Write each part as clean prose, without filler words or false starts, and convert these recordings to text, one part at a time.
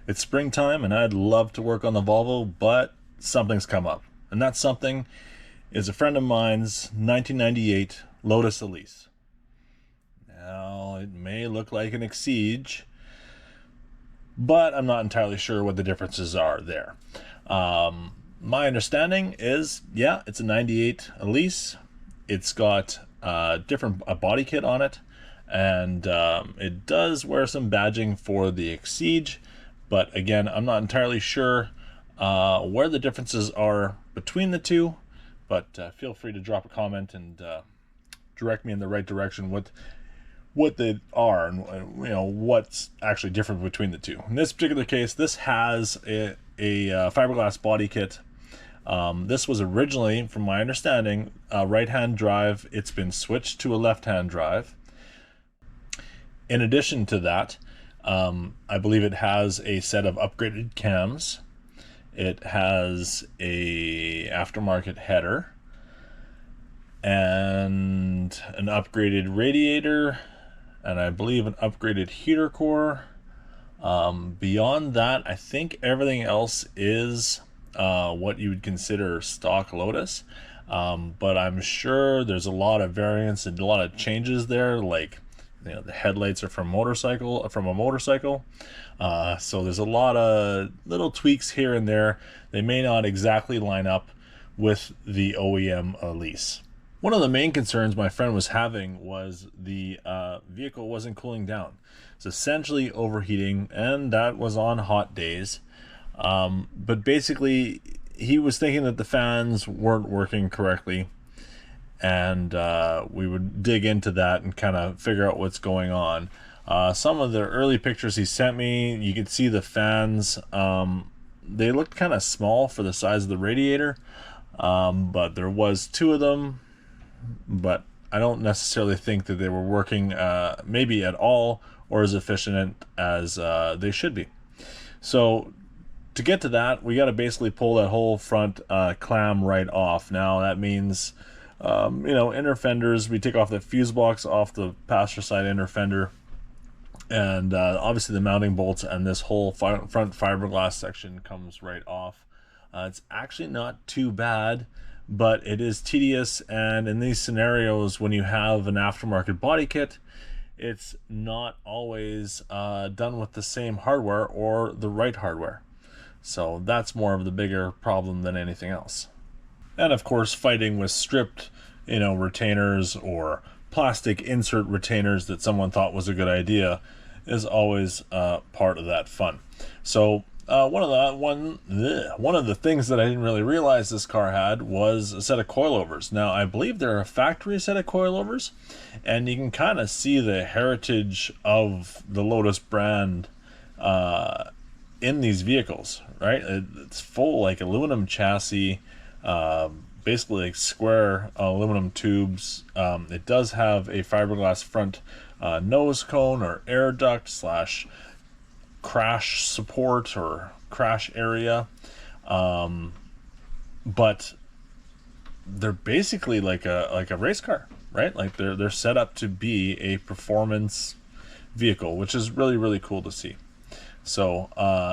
It's springtime and I'd love to work on the Volvo, but something's come up. And that something is a friend of mine's 1998 Lotus Elise. Now, it may look like an Exige, but I'm not entirely sure what the differences are there. My understanding is, yeah, it's a 98 Elise. It's got a body kit on it, and it does wear some badging for the Exige. But again, I'm not entirely sure where the differences are between the two, but feel free to drop a comment and direct me in the right direction what they are and what's actually different between the two. In this particular case, this has a fiberglass body kit. This was originally, from my understanding, a right-hand drive. It's been switched to a left-hand drive. In addition to that, I believe it has a set of upgraded cams. It has a aftermarket header and an upgraded radiator, and I believe an upgraded heater core. Beyond that, I think everything else is what you would consider stock Lotus, but I'm sure there's a lot of variants and a lot of changes there, like the headlights are from a motorcycle, so there's a lot of little tweaks here and there. They may not exactly line up with the OEM Elise. One of the main concerns my friend was having was the vehicle wasn't cooling down. It's essentially overheating, and that was on hot days. But basically, he was thinking that the fans weren't working correctly, and we would dig into that and kind of figure out what's going on. Some of the early pictures he sent me, you could see the fans. They looked kind of small for the size of the radiator, but there was two of them. But I don't necessarily think that they were working maybe at all or as efficient as they should be. So to get to that, we got to basically pull that whole front clam right off. Now that means inner fenders, we take off the fuse box off the passenger side inner fender, and obviously the mounting bolts, and this whole front fiberglass section comes right off. It's actually not too bad, but it is tedious, and in these scenarios when you have an aftermarket body kit, it's not always done with the same hardware or the right hardware. So that's more of the bigger problem than anything else. And of course, fighting with stripped retainers or plastic insert retainers that someone thought was a good idea is always part of that fun. So one of the things that I didn't really realize this car had was a set of coilovers. Now, I believe they're a factory set of coilovers, and you can kind of see the heritage of the Lotus brand in these vehicles, right? It's full like aluminum chassis, basically like square aluminum tubes. It does have a fiberglass front nose cone or air duct slash crash support or crash area, but they're basically like a race car, right? Like they're set up to be a performance vehicle, which is really, really cool to see. So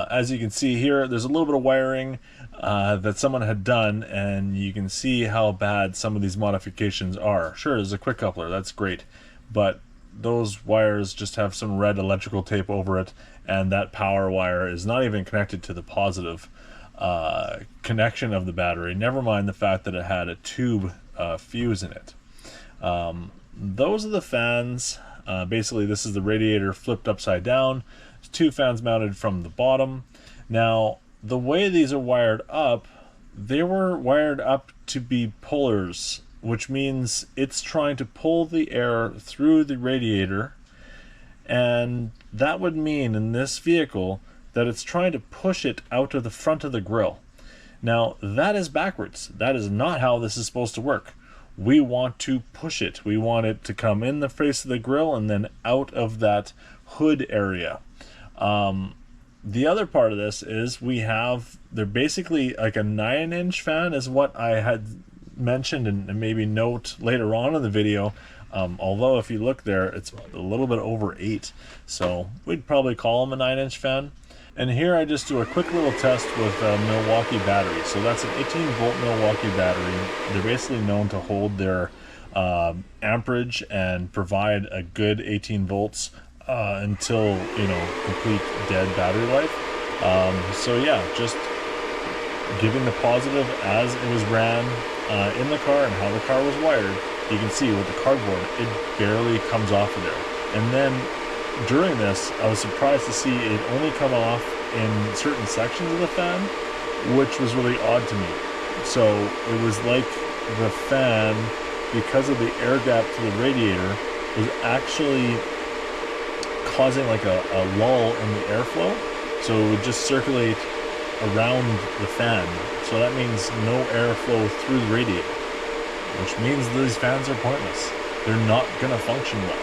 as you can see here, there's a little bit of wiring that someone had done, and you can see how bad some of these modifications are. Sure, there's a quick coupler, that's great, but those wires just have some red electrical tape over it, and that power wire is not even connected to the positive connection of the battery, never mind the fact that it had a tube fuse in it. Those are the fans. Basically, this is the radiator flipped upside down. There's two fans mounted from the bottom. Now, the way these are wired up, they were wired up to be pullers, which means it's trying to pull the air through the radiator, and that would mean in this vehicle that it's trying to push it out of the front of the grille. Now, that is backwards. That is not how this is supposed to work. We want to push it. We want it to come in the face of the grille and then out of that hood area. The other part of this is they're basically like a 9-inch fan is what I had mentioned and maybe note later on in the video, although if you look there, it's a little bit over 8, so we'd probably call them a 9-inch fan. And here I just do a quick little test with a Milwaukee battery. So that's an 18-volt Milwaukee battery. They're basically known to hold their amperage and provide a good 18 volts until, you know, complete dead battery life. So yeah, just giving the positive as it was ran in the car and how the car was wired. You can see with the cardboard, it barely comes off of there. And then during this, I was surprised to see it only come off in certain sections of the fan, which was really odd to me. So it was like the fan, because of the air gap to the radiator, was actually causing like a lull in the airflow. So it would just circulate around the fan. So that means no airflow through the radiator, which means these fans are pointless. They're not gonna function well.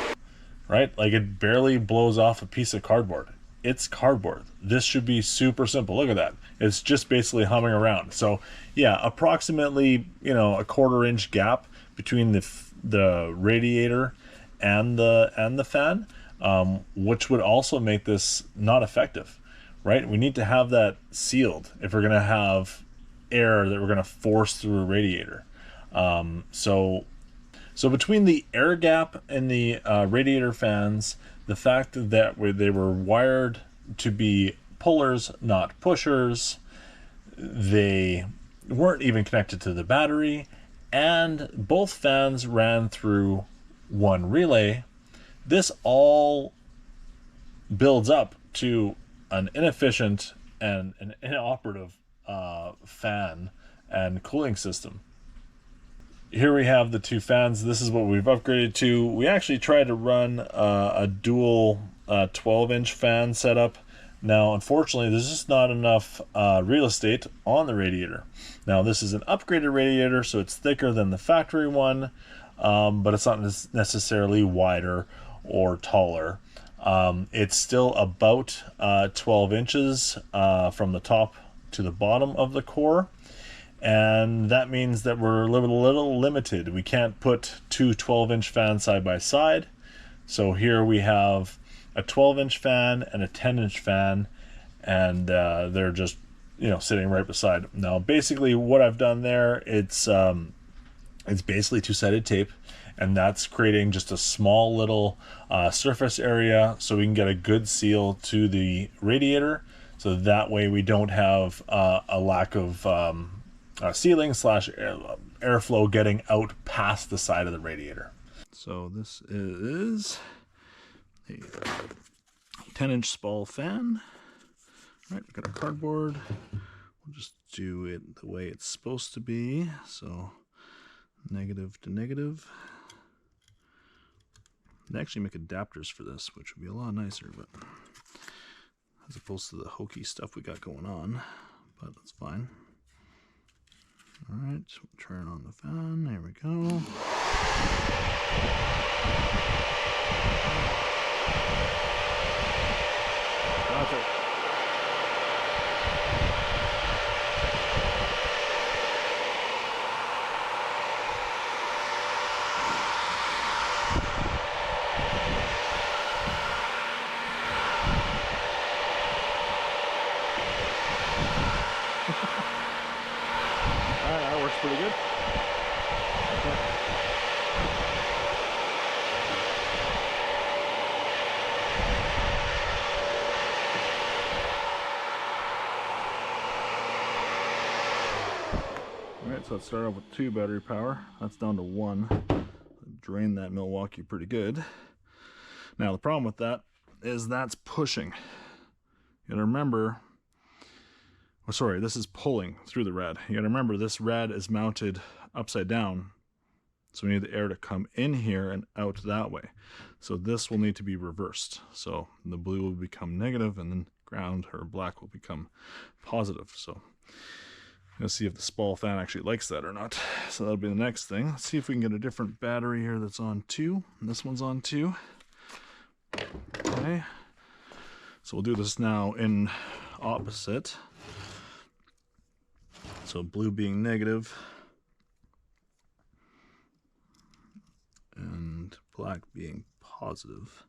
Right? Like, it barely blows off a piece of cardboard. It's cardboard. This should be super simple. Look at that. It's just basically humming around. So yeah, approximately, you know, a 1/4 inch gap between the radiator and the fan, which would also make this not effective, right? We need to have that sealed if we're gonna have air that we're gonna force through a radiator. So between the air gap and the radiator fans, the fact that they were wired to be pullers, not pushers, they weren't even connected to the battery, and both fans ran through one relay, this all builds up to an inefficient and an inoperative fan and cooling system. Here we have the two fans. This is what we've upgraded to. We actually tried to run a dual 12-inch fan setup. Now, unfortunately, there's just not enough real estate on the radiator. Now, this is an upgraded radiator, so it's thicker than the factory one, but it's not necessarily wider or taller. It's still about 12 inches from the top to the bottom of the core. And that means that we're a little limited. We can't put two 12-inch fans side by side. So here we have a 12-inch fan and a 10-inch fan, and they're just, you know, sitting right beside. Now, basically, what I've done there, it's basically two-sided tape, and that's creating just a small little surface area so we can get a good seal to the radiator. So that way we don't have a lack of sealing / airflow getting out past the side of the radiator. So this is a 10-inch spall fan. All right, we've got our cardboard. We'll just do it the way it's supposed to be. So negative to negative. They actually make adapters for this, which would be a lot nicer, but as opposed to the hokey stuff we got going on, but that's fine. All right, so we'll turn on the fan. There we go. Gotcha. That works pretty good. Alright, so let's start off with 2 battery power. That's down to 1. Drain that Milwaukee pretty good. Now the problem with that is that's pushing. You gotta remember, oh, sorry, this is pulling through the rad. You gotta remember this rad is mounted upside down, so we need the air to come in here and out that way. So this will need to be reversed. So the blue will become negative and then ground or black will become positive. So let's see if the spall fan actually likes that or not. So that'll be the next thing. Let's see if we can get a different battery here that's on 2. And this one's on 2. Okay. So we'll do this now in opposite. So blue being negative and black being positive.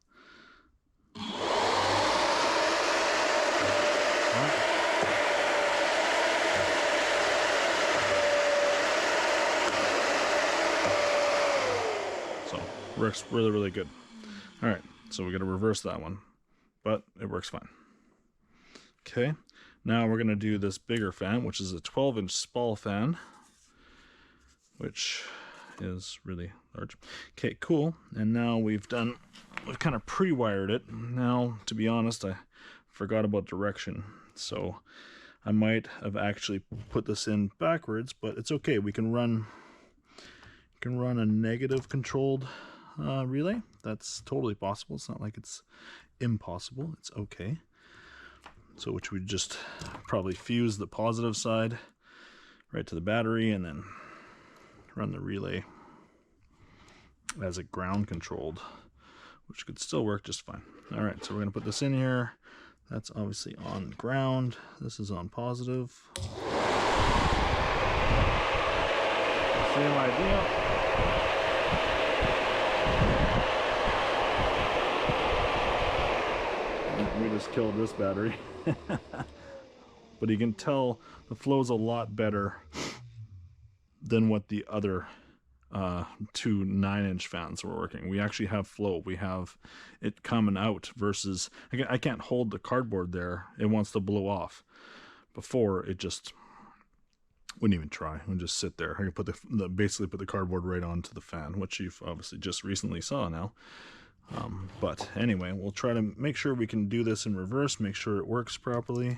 So works really, really good. All right, so we got to reverse that one, but it works fine. Okay, now we're going to do this bigger fan, which is a 12-inch Spall fan, which is really large. Okay, cool. And now we've kind of pre-wired it. Now, to be honest, I forgot about direction, so I might have actually put this in backwards, but it's okay. We can run a negative controlled relay. That's totally possible. It's not like it's impossible. It's okay. So which we just probably fuse the positive side right to the battery and then run the relay as a ground controlled, which could still work just fine. All right, so we're gonna put this in here. That's obviously on ground. This is on positive. Same idea. We just killed this battery. But you can tell the flow's a lot better than what the other two 9-inch fans were working. We actually have flow. We have it coming out versus I can't hold the cardboard there. It wants to blow off. Before it just wouldn't even try. It would just sit there. I can put basically put the cardboard right onto the fan, which you've obviously just recently saw now. But anyway, we'll try to make sure we can do this in reverse, make sure it works properly,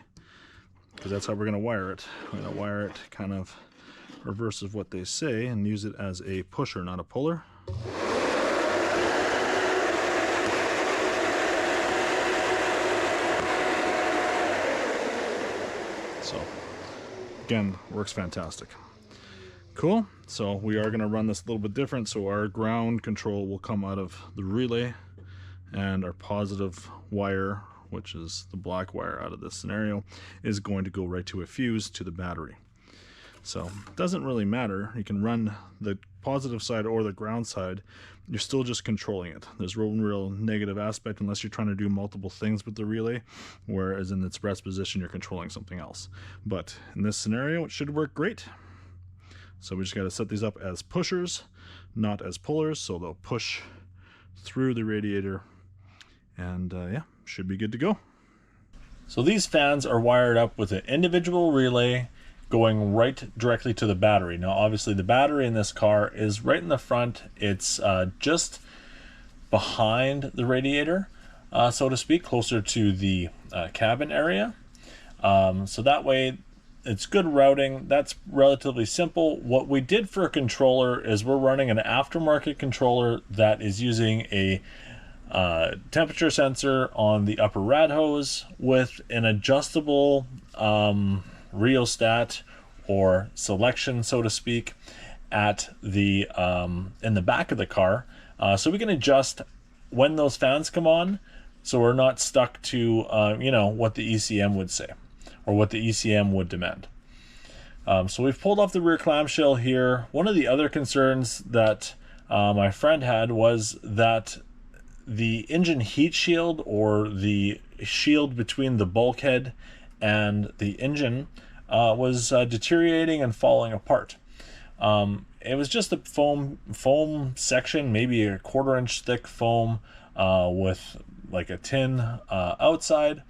because that's how we're going to wire it. We're going to wire it kind of reverse of what they say and use it as a pusher, not a puller. So again, works fantastic. Cool. So we are going to run this a little bit different. So our ground control will come out of the relay, and our positive wire, which is the black wire out of this scenario, is going to go right to a fuse to the battery. So it doesn't really matter. You can run the positive side or the ground side. You're still just controlling it. There's no real negative aspect unless you're trying to do multiple things with the relay, whereas in its rest position, you're controlling something else. But in this scenario, it should work great. So we just got to set these up as pushers, not as pullers, so they'll push through the radiator, and yeah, should be good to go. So these fans are wired up with an individual relay going right directly to the battery. Now obviously the battery in this car is right in the front. It's just behind the radiator, so to speak, closer to the cabin area. So that way it's good routing. That's relatively simple. What we did for a controller is we're running an aftermarket controller that is using a temperature sensor on the upper rad hose with an adjustable rheostat or selection, so to speak, at the in the back of the car, so we can adjust when those fans come on, so we're not stuck to you know, what the ECM would say or what the ECM would demand. So we've pulled off the rear clamshell here. One of the other concerns that my friend had was that the engine heat shield, or the shield between the bulkhead and the engine, was deteriorating and falling apart. It was just a foam section, maybe a 1/4 inch thick foam with like a tin outside.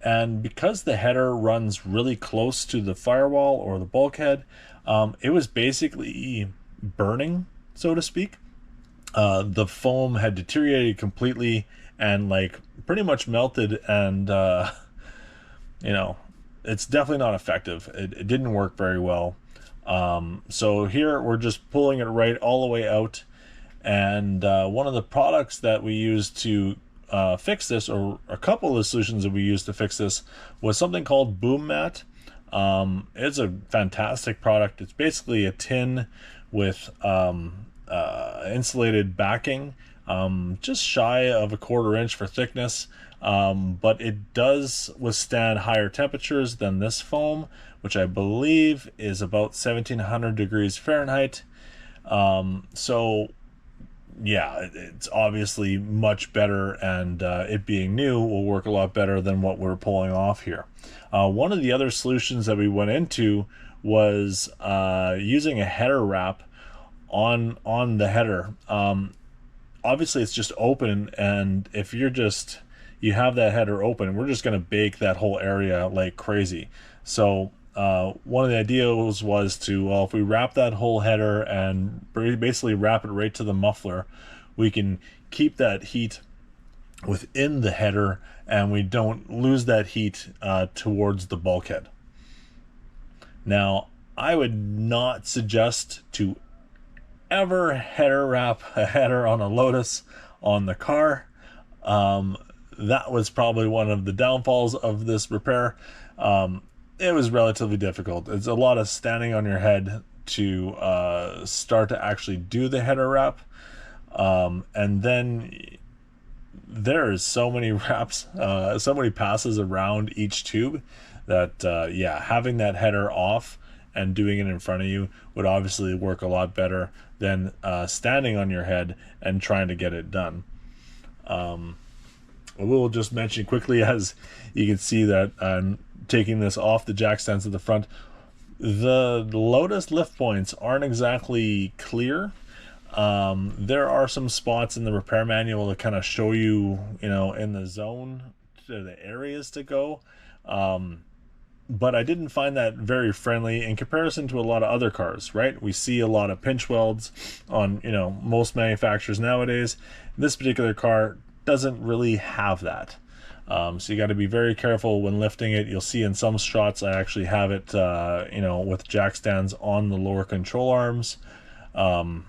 And because the header runs really close to the firewall or the bulkhead, it was basically burning, so to speak. The foam had deteriorated completely and like pretty much melted, and you know, it's definitely not effective. It didn't work very well. So here we're just pulling it right all the way out, and one of the products that we used to fix this, or a couple of the solutions that we used to fix this, was something called Boom Mat. It's a fantastic product. It's basically a tin with insulated backing, just shy of a 1/4 inch for thickness, but it does withstand higher temperatures than this foam, which I believe is about 1700 degrees Fahrenheit. So yeah, it's obviously much better, and it being new will work a lot better than what we're pulling off here. One of the other solutions that we went into was using a header wrap on the header. Obviously, it's just open, and if you have that header open, we're just going to bake that whole area like crazy. So one of the ideas was to, well, if we wrap that whole header and basically wrap it right to the muffler, we can keep that heat within the header, and we don't lose that heat towards the bulkhead. Now, I would not suggest to ever header wrap a header on a Lotus on the car. That was probably one of the downfalls of this repair. It was relatively difficult. It's a lot of standing on your head to start to actually do the header wrap. And then there is so many wraps, so many passes around each tube that, yeah, having that header off and doing it in front of you would obviously work a lot better than standing on your head and trying to get it done. We'll just mention quickly, as you can see that I'm taking this off the jack stands at the front. The Lotus lift points aren't exactly clear. There are some spots in the repair manual that kind of show you, in the zone, to the areas to go. But I didn't find that very friendly in comparison to a lot of other cars, right? We see a lot of pinch welds on, most manufacturers nowadays. This particular car doesn't really have that. So you got to be very careful when lifting it. You'll see in some shots I actually have it, with jack stands on the lower control arms. The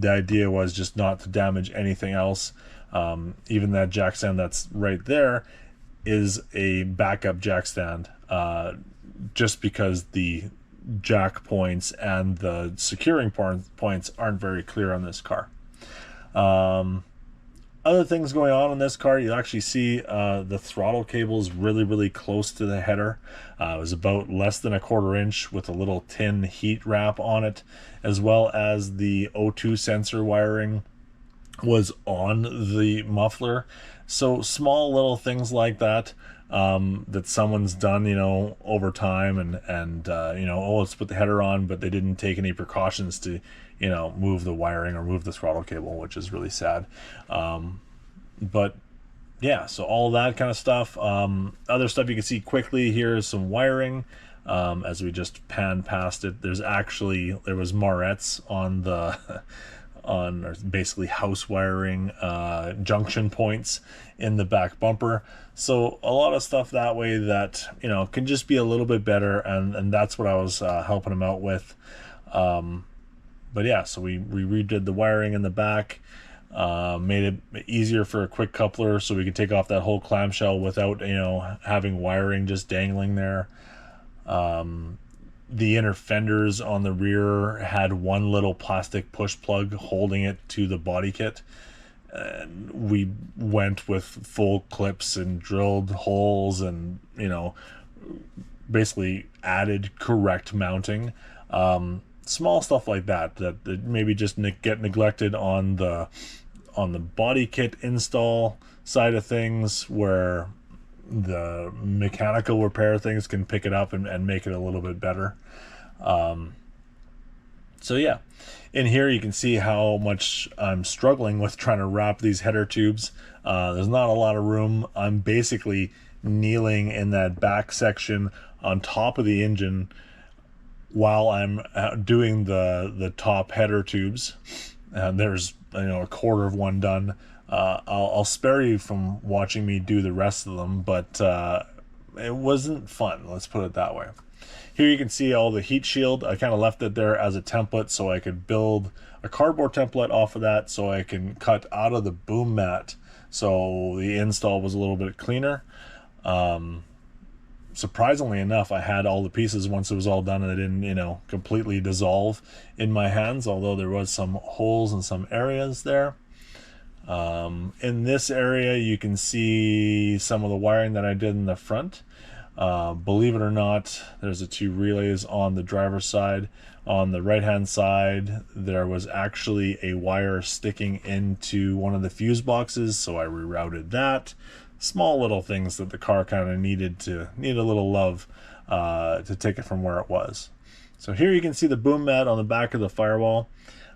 idea was just not to damage anything else. Even that jack stand that's right there is a backup jack stand, just because the jack points and the securing points aren't very clear on this car. Other things going on in this car, you actually see the throttle cable is really, really close to the header. It was about less than a 1/4 inch with a little tin heat wrap on it, as well as the O2 sensor wiring was on the muffler. So small little things like that, that someone's done, over time, and let's put the header on, but they didn't take any precautions to, move the wiring or move the throttle cable, which is really sad. But yeah, so all that kind of stuff. Other stuff you can see quickly here is some wiring. As we just pan past it, there was Marettes on the or basically house wiring, junction points in the back bumper. So a lot of stuff that way that can just be a little bit better, and that's what I was helping him out with. But yeah, so we redid the wiring in the back, made it easier for a quick coupler, so we could take off that whole clamshell without having wiring just dangling there. The inner fenders on the rear had one little plastic push plug holding it to the body kit. And we went with full clips and drilled holes and, basically added correct mounting. Small stuff like that maybe just get neglected on the body kit install side of things, where the mechanical repair things can pick it up and make it a little bit better. So yeah, in here you can see how much I'm struggling with trying to wrap these header tubes. There's not a lot of room. I'm basically kneeling in that back section on top of the engine while I'm doing the top header tubes. There's a 1/4 of one done. I'll spare you from watching me do the rest of them, but it wasn't fun, let's put it that way. Here you can see all the heat shield. I kind of left it there as a template so I could build a cardboard template off of that, so I can cut out of the boom mat, so the install was a little bit cleaner. Surprisingly enough, I had all the pieces once it was all done, and it didn't completely dissolve in my hands, although there was some holes in some areas there. In this area you can see some of the wiring that I did in the front. Believe it or not, there's the 2 relays on the driver's side. On the right hand side, there was actually a wire sticking into one of the fuse boxes, so I rerouted that. Small little things that the car kind of need a little love to take it from where it was. So here you can see the boom mat on the back of the firewall.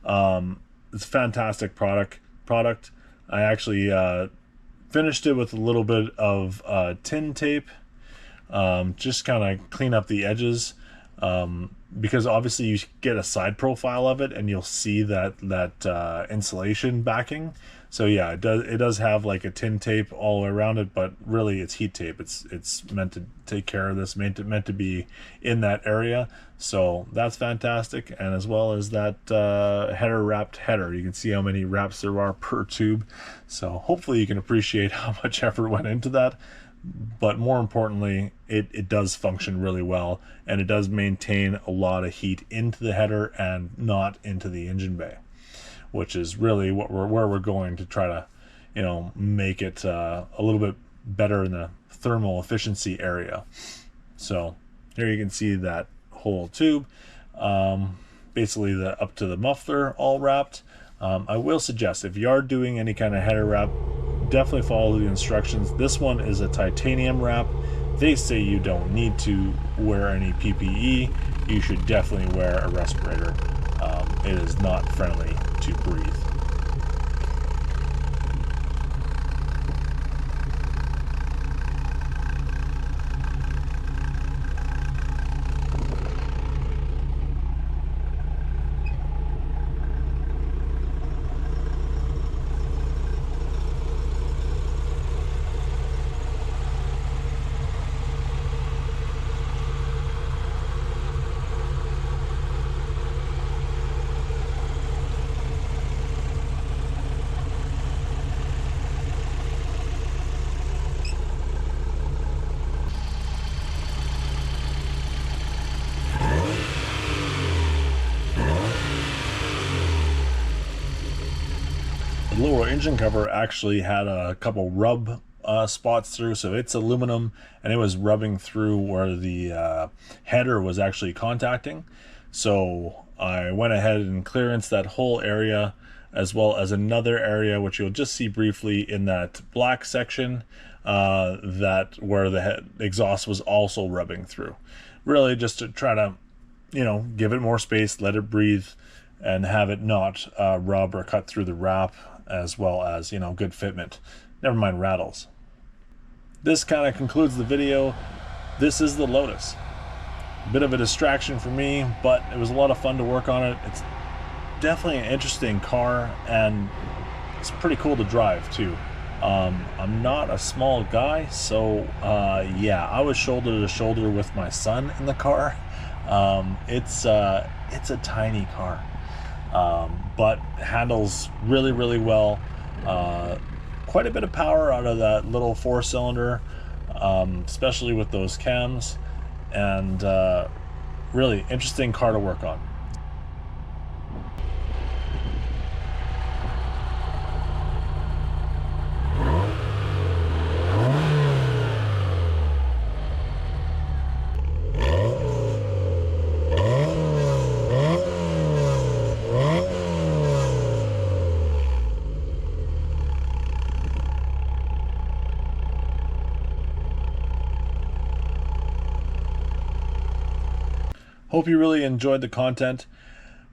It's a fantastic product. I actually finished it with a little bit of tin tape, just kind of clean up the edges, because obviously you get a side profile of it and you'll see that insulation backing. So yeah, it does have like a tin tape all around it, but really it's heat tape. It's meant to take care of this, meant to be in that area. So that's fantastic. And as well as that header wrapped header, you can see how many wraps there are per tube. So hopefully you can appreciate how much effort went into that. But more importantly, it does function really well, and it does maintain a lot of heat into the header and not into the engine bay, which is really where we're going to try to, make it a little bit better in the thermal efficiency area. So here you can see that whole tube, basically up to the muffler all wrapped. I will suggest, if you are doing any kind of header wrap, definitely follow the instructions. This one is a titanium wrap. They say you don't need to wear any PPE. You should definitely wear a respirator. It is not friendly to breathe. The lower engine cover actually had a couple rub spots through, so it's aluminum and it was rubbing through where the header was actually contacting. So I went ahead and clearanced that whole area, as well as another area which you'll just see briefly in that black section, that where the exhaust was also rubbing through, really just to try to give it more space, let it breathe, and have it not rub or cut through the wrap, as well as good fitment, never mind rattles. This kind of concludes the video. This is the Lotus. A bit of a distraction for me, but it was a lot of fun to work on it. It's definitely an interesting car, and it's pretty cool to drive too. I'm not a small guy, so yeah, I was shoulder to shoulder with my son in the car. It's a tiny car, but handles really well. Quite a bit of power out of that little 4-cylinder, especially with those cams, and really interesting car to work on. Hope you really enjoyed the content.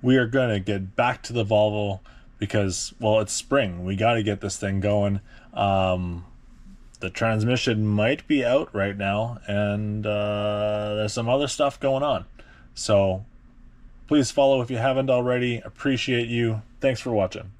We are going to get back to the Volvo because, well, it's spring. We got to get this thing going. The transmission might be out right now, and there's some other stuff going on. So please follow if you haven't already. Appreciate you. Thanks for watching.